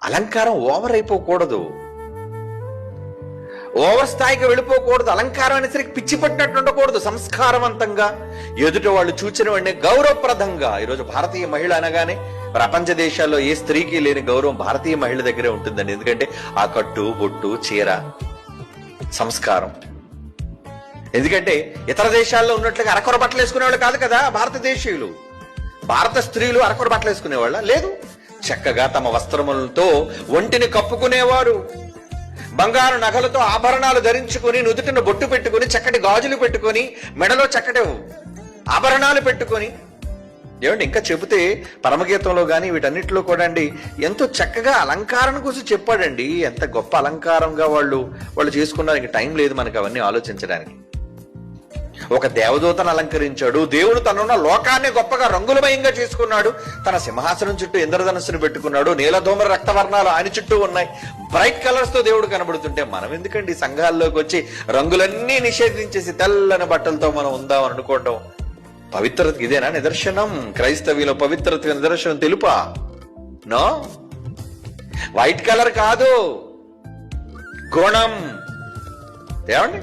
అలంకారం over అయిపోకూడదు, over స్థాయికి వెళ్ళిపోకూడదు. అలంకారం అనేసరికి పిచ్చి పట్టినట్టు ఉండకూడదు. సంస్కారవంతంగా ఎదుటి వాళ్ళు చూచిన వాడిని గౌరవప్రదంగా. ఈరోజు భారతీయ మహిళ అనగానే ప్రపంచ దేశాల్లో ఏ స్త్రీకి లేని గౌరవం భారతీయ మహిళ దగ్గరే ఉంటుందండి. ఎందుకంటే ఆ కట్టు బొట్టు చీర సంస్కారం. ఎందుకంటే ఇతర దేశాల్లో ఉన్నట్లుగా అరకొర బట్టలు వేసుకునేవాళ్ళు కాదు కదా భారతదేశీయులు. భారత స్త్రీలు అరకొర బట్టలు వేసుకునేవాళ్ళ లేదు. చక్కగా తమ వస్త్రములతో ఒంటిని కప్పుకునేవారు. బంగారు నగలతో ఆభరణాలు ధరించుకుని, నుదుటిన బొట్టు పెట్టుకుని, చక్కటి గాజులు పెట్టుకుని, మెడలో చక్కటి ఆభరణాలు పెట్టుకుని. ఏమండి ఇంకా చెబితే పరమగీతంలో కానీ వీటన్నిటిలో కూడా అండి ఎంతో చక్కగా అలంకారం కోసం చెప్పాడండి. ఎంత గొప్ప అలంకారంగా వాళ్ళు చేసుకున్నానికి టైం లేదు మనకు అవన్నీ ఆలోచించడానికి. ఒక దేవదూతను అలంకరించాడు. దేవుడు తనున్న లోకాన్ని గొప్పగా రంగులమయంగా చేసుకున్నాడు. తన సింహాసనం చుట్టూ ఇంద్రధనుస్సును పెట్టుకున్నాడు. నీలధూమ్ర రక్తవర్ణాలు ఆయన చుట్టూ ఉన్నాయి. బ్రైట్ కలర్స్ తో దేవుడు కనబడుతుంటే మనం ఎందుకండి సంఘాల్లోకి వచ్చి రంగులన్నీ నిషేధించేసి తెల్లని బట్టలతో మనం ఉందామని అనుకోవడం? పవిత్రతకి ఇదేనా నిదర్శనం? క్రైస్తవ్యంలో పవిత్రతకి నిదర్శనం తెలుపా? నో, వైట్ కలర్ కాదు, గుణం. ఏమండి